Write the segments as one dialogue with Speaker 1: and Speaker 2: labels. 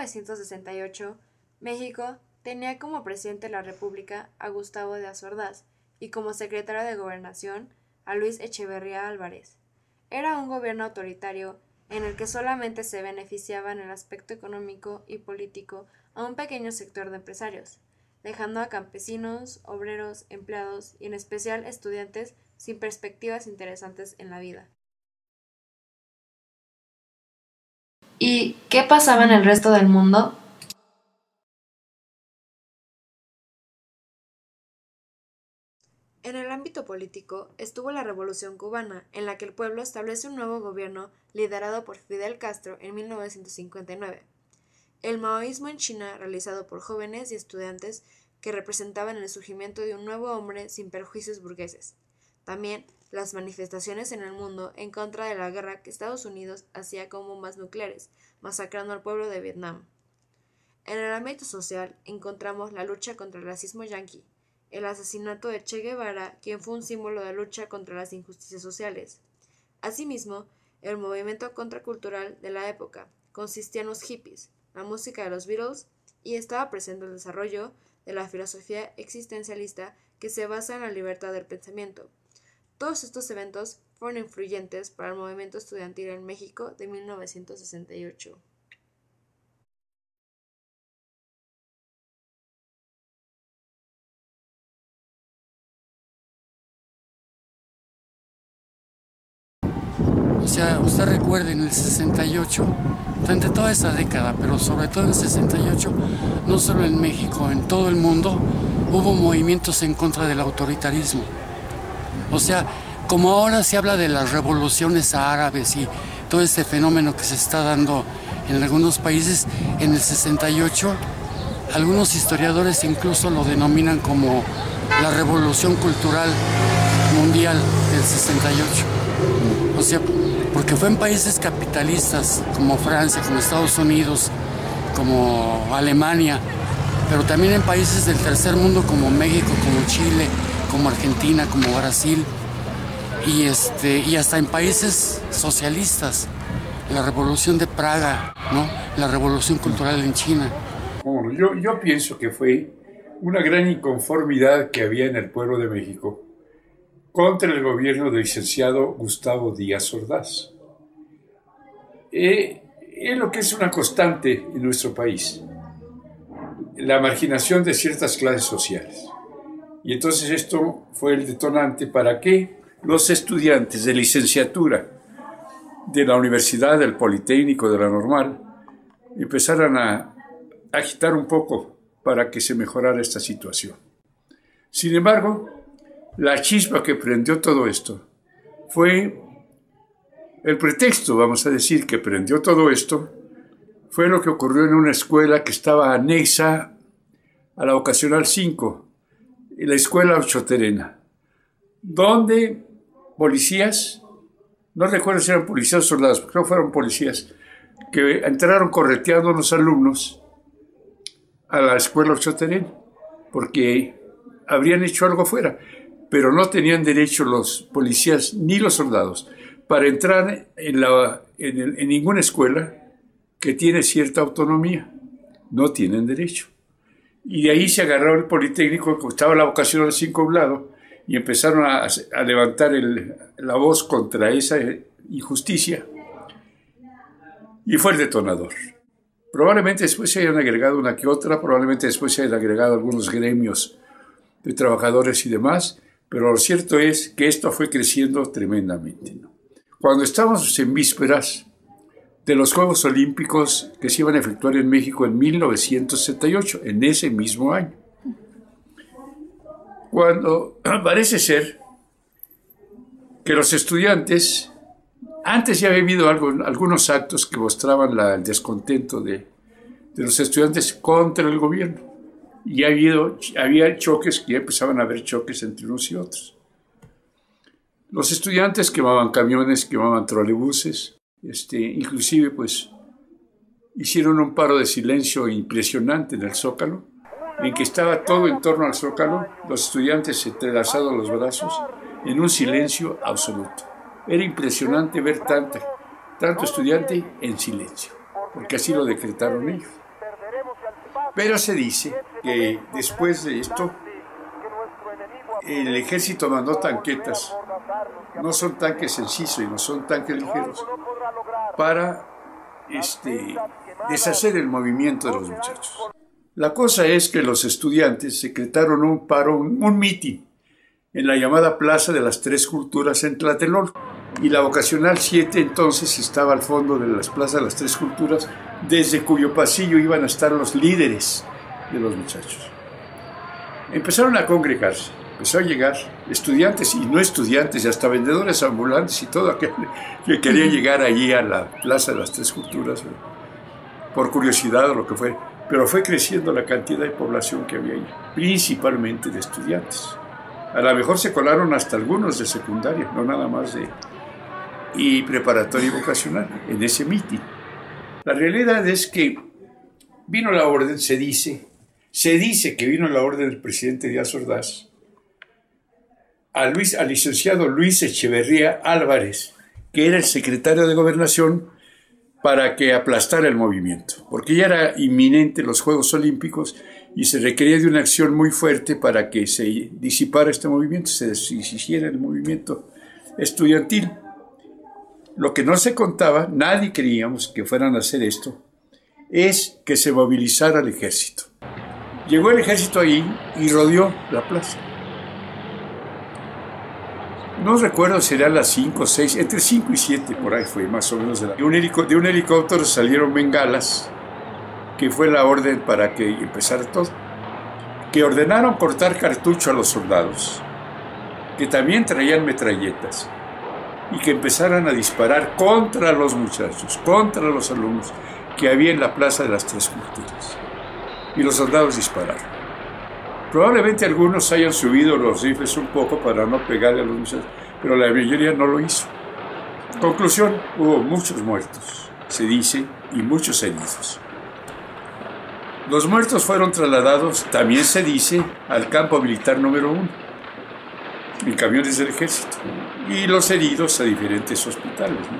Speaker 1: 1968, México tenía como presidente de la República a Gustavo Díaz Ordaz y como secretario de Gobernación a Luis Echeverría Álvarez. Era un gobierno autoritario en el que solamente se beneficiaba en el aspecto económico y político a un pequeño sector de empresarios, dejando a campesinos, obreros, empleados y en especial estudiantes sin perspectivas interesantes en la vida. ¿Y qué pasaba en el resto del mundo? En el ámbito político estuvo la Revolución cubana, en la que el pueblo establece un nuevo gobierno liderado por Fidel Castro en 1959. El maoísmo en China, realizado por jóvenes y estudiantes que representaban el surgimiento de un nuevo hombre sin perjuicios burgueses. También las manifestaciones en el mundo en contra de la guerra que Estados Unidos hacía con bombas nucleares, masacrando al pueblo de Vietnam. En el ámbito social encontramos la lucha contra el racismo yanqui, el asesinato de Che Guevara, quien fue un símbolo de lucha contra las injusticias sociales. Asimismo, el movimiento contracultural de la época consistía en los hippies, la música de los Beatles y estaba presente el desarrollo de la filosofía existencialista que se basa en la libertad del pensamiento. Todos estos eventos fueron influyentes para el movimiento estudiantil en México de 1968.
Speaker 2: O sea, usted recuerde en el 68, durante toda esa década, pero sobre todo en el 68, no solo en México, en todo el mundo, hubo movimientos en contra del autoritarismo. O sea, como ahora se habla de las revoluciones árabes y todo este fenómeno que se está dando en algunos países, en el 68, algunos historiadores incluso lo denominan como la revolución cultural mundial del 68. O sea, porque fue en países capitalistas como Francia, como Estados Unidos, como Alemania, pero también en países del tercer mundo como México, como Chile, como Argentina, como Brasil, y hasta en países socialistas, la Revolución de Praga, ¿no? La Revolución Cultural en China.
Speaker 3: Bueno, yo pienso que fue una gran inconformidad que había en el pueblo de México contra el gobierno del licenciado Gustavo Díaz Ordaz. Es lo que es una constante en nuestro país, la marginación de ciertas clases sociales. Y entonces esto fue el detonante para que los estudiantes de licenciatura de la Universidad, del Politécnico, de la Normal, empezaran a agitar un poco para que se mejorara esta situación. Sin embargo, la chispa que prendió todo esto fue el pretexto, vamos a decir, que prendió todo esto, fue lo que ocurrió en una escuela que estaba anexa a la Vocacional 5, la escuela Ochoterena, donde policías, no recuerdo si eran policías o soldados, creo que fueron policías, que entraron correteando a los alumnos a la escuela Ochoterena, porque habrían hecho algo fuera, pero no tenían derecho los policías ni los soldados para entrar en ninguna escuela que tiene cierta autonomía. No tienen derecho. Y de ahí se agarró el Politécnico, que estaba la Vocacional 5 a un lado, y empezaron a levantar la voz contra esa injusticia. Y fue el detonador. Probablemente después se hayan agregado una que otra, probablemente después se hayan agregado algunos gremios de trabajadores y demás, pero lo cierto es que esto fue creciendo tremendamente, ¿no? Cuando estábamos en vísperas de los Juegos Olímpicos que se iban a efectuar en México en 1968, en ese mismo año, cuando parece ser que los estudiantes, antes ya había habido algunos actos que mostraban el descontento de los estudiantes contra el gobierno, y había choques, que ya empezaban a haber choques entre unos y otros. Los estudiantes quemaban camiones, quemaban trolebuses, inclusive pues hicieron un paro de silencio impresionante en el Zócalo, en que estaba todo en torno al Zócalo, los estudiantes entrelazados los brazos, en un silencio absoluto. Era impresionante ver tanto estudiante en silencio, porque así lo decretaron ellos. Pero se dice que después de esto, el ejército mandó tanquetas, no son tanques en sí, no son tanques ligeros, para deshacer el movimiento de los muchachos. La cosa es que los estudiantes secretaron un paro, un mitin, en la llamada Plaza de las Tres Culturas en Tlatelolco. Y la Vocacional 7 entonces estaba al fondo de las Plazas de las Tres Culturas, desde cuyo pasillo iban a estar los líderes de los muchachos. Empezaron a congregarse, empezó a llegar estudiantes y no estudiantes, y hasta vendedores ambulantes y todo aquel que quería llegar allí a la Plaza de las Tres Culturas, por curiosidad o lo que fue. Pero fue creciendo la cantidad de población que había ahí, principalmente de estudiantes. A lo mejor se colaron hasta algunos de secundaria, no nada más y preparatoria y vocacional, en ese mitin. La realidad es que vino la orden, se dice que vino la orden del presidente Díaz Ordaz al licenciado Luis Echeverría Álvarez, que era el secretario de Gobernación, para que aplastara el movimiento, porque ya era inminente los Juegos Olímpicos y se requería de una acción muy fuerte para que se disipara este movimiento, se deshiciera el movimiento estudiantil. Lo que no se contaba, nadie creíamos que fueran a hacer esto, es que se movilizara el ejército. Llegó el ejército ahí y rodeó la plaza. No recuerdo si eran las 5 o 6, entre 5 y 7 por ahí fue más o menos. De un helicóptero salieron bengalas, que fue la orden para que empezara todo. Que ordenaron cortar cartucho a los soldados, que también traían metralletas, y que empezaran a disparar contra los muchachos, contra los alumnos que había en la Plaza de las Tres Culturas. Y los soldados dispararon. Probablemente algunos hayan subido los rifles un poco para no pegarle a los muchachos, pero la mayoría no lo hizo. Conclusión, hubo muchos muertos, se dice, y muchos heridos. Los muertos fueron trasladados, también se dice, al campo militar número 1, en camiones del ejército, y los heridos a diferentes hospitales, ¿no?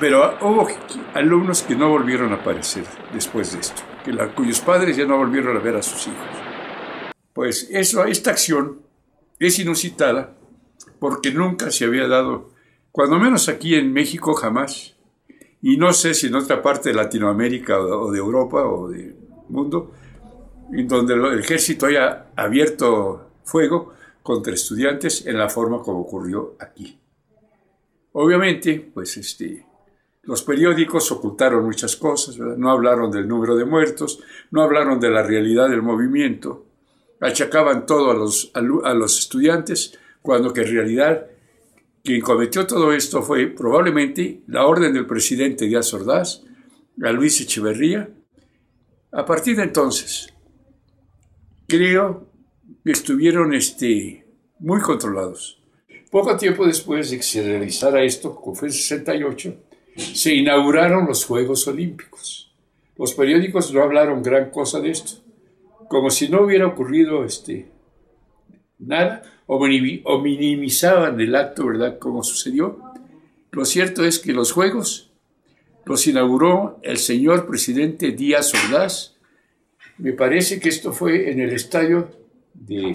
Speaker 3: Pero hubo alumnos que no volvieron a aparecer después de esto, cuyos padres ya no volvieron a ver a sus hijos. Pues esta acción es inusitada porque nunca se había dado, cuando menos aquí en México jamás, y no sé si en otra parte de Latinoamérica o de Europa o del mundo, en donde el ejército haya abierto fuego contra estudiantes en la forma como ocurrió aquí. Obviamente, pues los periódicos ocultaron muchas cosas, ¿verdad? No hablaron del número de muertos, no hablaron de la realidad del movimiento, achacaban todo a los estudiantes, cuando que en realidad quien cometió todo esto fue probablemente la orden del presidente Díaz Ordaz a Luis Echeverría. A partir de entonces, creo que estuvieron muy controlados. Poco tiempo después de que se realizara esto, que fue en 68, se inauguraron los Juegos Olímpicos. Los periódicos no hablaron gran cosa de esto, como si no hubiera ocurrido nada, o minimizaban el acto, ¿verdad?, como sucedió. Lo cierto es que los Juegos los inauguró el señor presidente Díaz Ordaz. Me parece que esto fue en el estadio de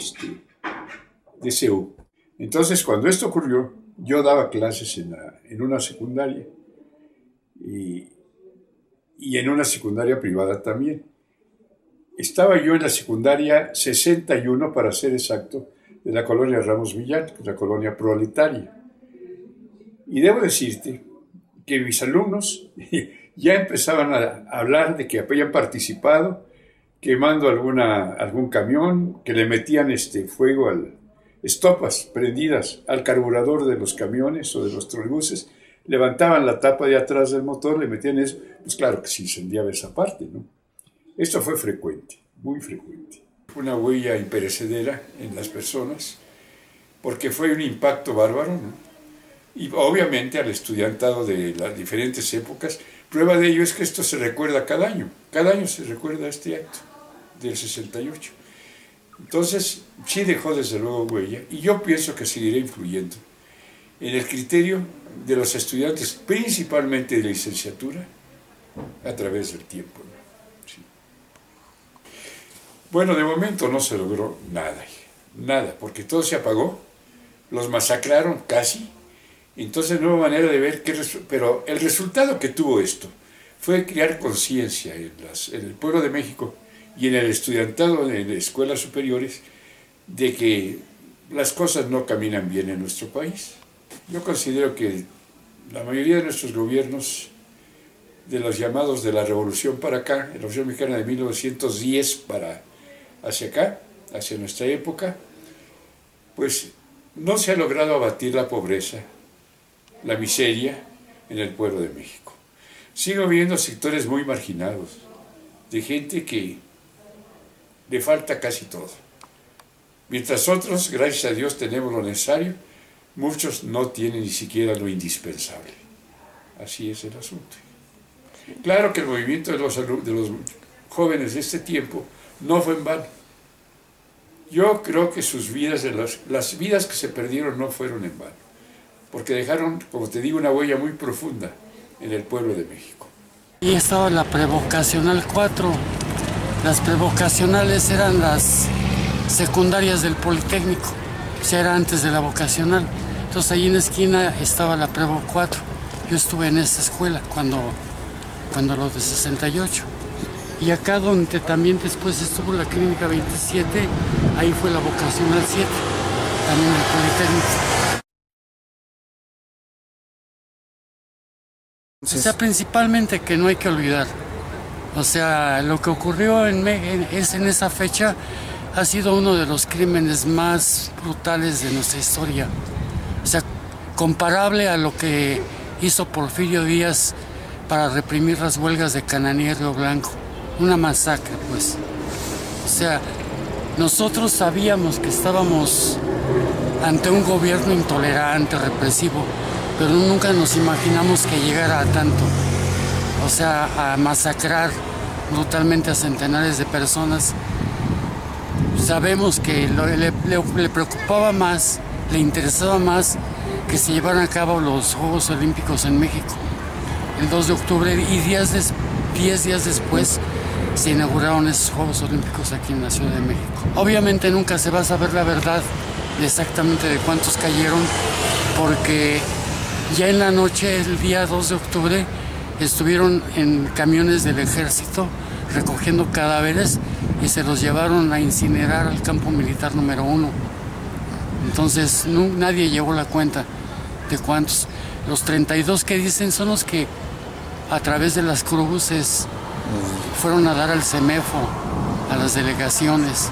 Speaker 3: CEU. Entonces, cuando esto ocurrió, yo daba clases en una secundaria y en una secundaria privada también. Estaba yo en la secundaria 61, para ser exacto, de la colonia Ramos Millán, la colonia proletaria. Y debo decirte que mis alumnos ya empezaban a hablar de que habían participado quemando algún camión, que le metían fuego, estopas prendidas al carburador de los camiones o de los trolebuses, levantaban la tapa de atrás del motor, le metían eso, pues claro que se incendiaba esa parte, ¿no? Esto fue frecuente, muy frecuente. Una huella imperecedera en las personas, porque fue un impacto bárbaro, ¿no? Y obviamente al estudiantado de las diferentes épocas. Prueba de ello es que esto se recuerda cada año se recuerda este acto del 68. Entonces, sí dejó desde luego huella, y yo pienso que seguirá influyendo en el criterio de los estudiantes, principalmente de licenciatura, a través del tiempo, ¿no? Sí. Bueno, de momento no se logró nada, nada, porque todo se apagó, los masacraron casi, entonces no hubo manera de ver pero el resultado que tuvo esto fue crear conciencia en el pueblo de México y en el estudiantado de escuelas superiores de que las cosas no caminan bien en nuestro país. Yo considero que la mayoría de nuestros gobiernos, de los llamados de la Revolución para acá, la Revolución Mexicana de 1910 hacia acá, hacia nuestra época, pues no se ha logrado abatir la pobreza, la miseria en el pueblo de México. Sigo viendo sectores muy marginados, de gente que le falta casi todo. Mientras otros, gracias a Dios, tenemos lo necesario, muchos no tienen ni siquiera lo indispensable. Así es el asunto. Claro que el movimiento de los jóvenes de este tiempo no fue en vano. Yo creo que sus vidas, las vidas que se perdieron no fueron en vano, porque dejaron, como te digo, una huella muy profunda en el pueblo de México.
Speaker 2: Y estaba la prevocacional 4. Las prevocacionales eran las secundarias del Politécnico, o sea, era antes de la vocacional. Entonces ahí en la esquina estaba la Prevo 4. Yo estuve en esa escuela cuando lo de 68. Y acá donde también después estuvo la Clínica 27, ahí fue la vocacional 7, también el Politécnico. O sea, principalmente que no hay que olvidar. O sea, lo que ocurrió en esa fecha ha sido uno de los crímenes más brutales de nuestra historia. O sea, comparable a lo que hizo Porfirio Díaz para reprimir las huelgas de Cananea y Río Blanco. Una masacre, pues. O sea, nosotros sabíamos que estábamos ante un gobierno intolerante, represivo, pero nunca nos imaginamos que llegara a tanto. O sea, a masacrar brutalmente a centenares de personas. Sabemos que le preocupaba más, le interesaba más que se llevaran a cabo los Juegos Olímpicos en México el 2 de octubre y 10 días después se inauguraron esos Juegos Olímpicos aquí en la Ciudad de México. Obviamente nunca se va a saber la verdad exactamente de cuántos cayeron, porque ya en la noche, el día 2 de octubre, estuvieron en camiones del ejército recogiendo cadáveres y se los llevaron a incinerar al campo militar número 1. Entonces nadie llevó la cuenta de cuántos. Los 32 que dicen son los que a través de las cruces fueron a dar al CEMEFO, a las delegaciones.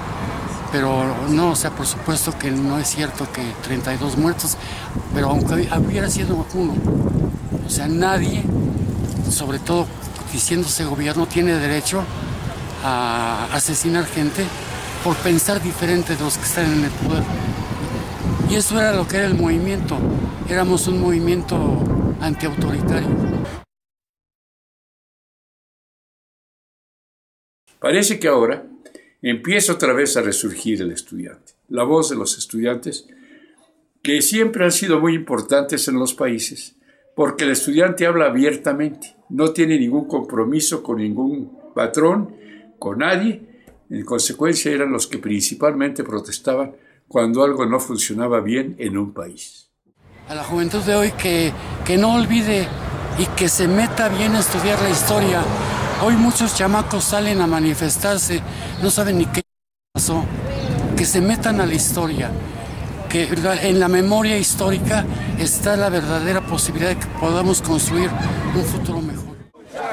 Speaker 2: Pero no, o sea, por supuesto que no es cierto que 32 muertos, pero aunque hubiera sido uno, o sea, nadie, sobre todo diciéndose gobierno, tiene derecho a asesinar gente por pensar diferente de los que están en el poder. Y eso era lo que era el movimiento. Éramos un movimiento antiautoritario.
Speaker 3: Parece que ahora empieza otra vez a resurgir el estudiante, la voz de los estudiantes, que siempre han sido muy importantes en los países, porque el estudiante habla abiertamente, no tiene ningún compromiso con ningún patrón, con nadie. En consecuencia eran los que principalmente protestaban cuando algo no funcionaba bien en un país.
Speaker 2: A la juventud de hoy que no olvide y que se meta bien a estudiar la historia. Hoy muchos chamacos salen a manifestarse, no saben ni qué pasó. Que se metan a la historia, que en la memoria histórica está la verdadera posibilidad de que podamos construir un futuro mejor.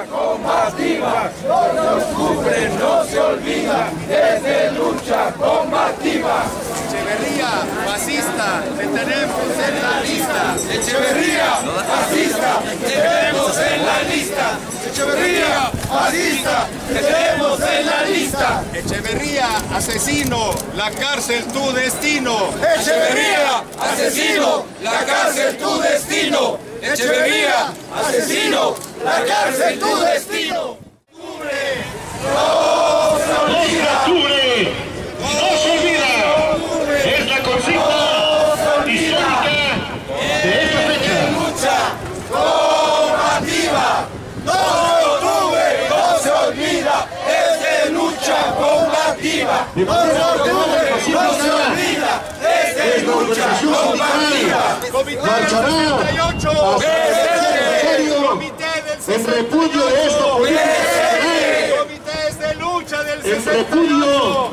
Speaker 4: Combativa, no nos cubren, no se olvida, desde lucha combativa.
Speaker 5: Echeverría, fascista, te tenemos en la lista.
Speaker 4: Echeverría, fascista, te tenemos en la lista. Echeverría, fascista, te tenemos en la lista.
Speaker 5: Echeverría, asesino, la cárcel tu destino.
Speaker 4: Echeverría, asesino, la cárcel tu destino. Echeverría, asesino, la cárcel tu destino. Cubre, no se olvida.
Speaker 6: Cubre, no se olvida. Es la consigna histórica de esta fecha.
Speaker 4: Lucha combativa. No se olvida, es de lucha combativa. viva,
Speaker 6: de manera ordenada y pacífica. Esta organización sindical marchará hasta el en repudio de esta política
Speaker 4: comités de lucha del
Speaker 6: en repudio.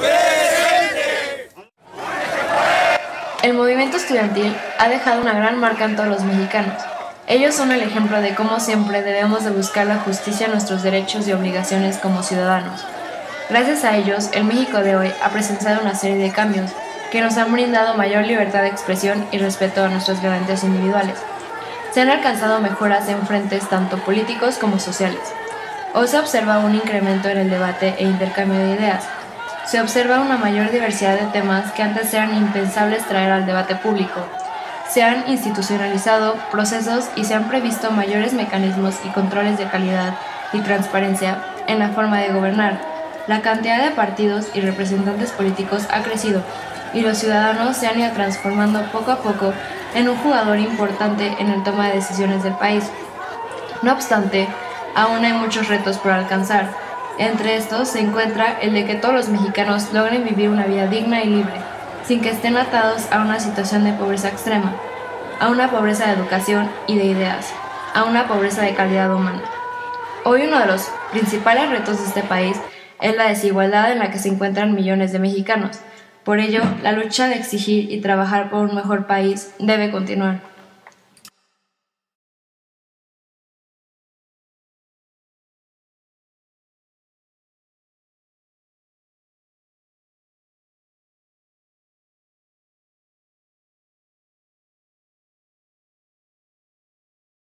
Speaker 1: El movimiento estudiantil ha dejado una gran marca en todos los mexicanos. Ellos son el ejemplo de cómo siempre debemos de buscar la justicia en nuestros derechos y obligaciones como ciudadanos. Gracias a ellos, el México de hoy ha presenciado una serie de cambios que nos han brindado mayor libertad de expresión y respeto a nuestras garantías individuales. Se han alcanzado mejoras en frentes tanto políticos como sociales. Hoy se observa un incremento en el debate e intercambio de ideas. Se observa una mayor diversidad de temas que antes eran impensables traer al debate público. Se han institucionalizado procesos y se han previsto mayores mecanismos y controles de calidad y transparencia en la forma de gobernar. La cantidad de partidos y representantes políticos ha crecido y los ciudadanos se han ido transformando poco a poco en un jugador importante en el toma de decisiones del país. No obstante, aún hay muchos retos por alcanzar. Entre estos se encuentra el de que todos los mexicanos logren vivir una vida digna y libre, sin que estén atados a una situación de pobreza extrema, a una pobreza de educación y de ideas, a una pobreza de calidad humana. Hoy uno de los principales retos de este país es la desigualdad en la que se encuentran millones de mexicanos. Por ello, la lucha de exigir y trabajar por un mejor país debe continuar.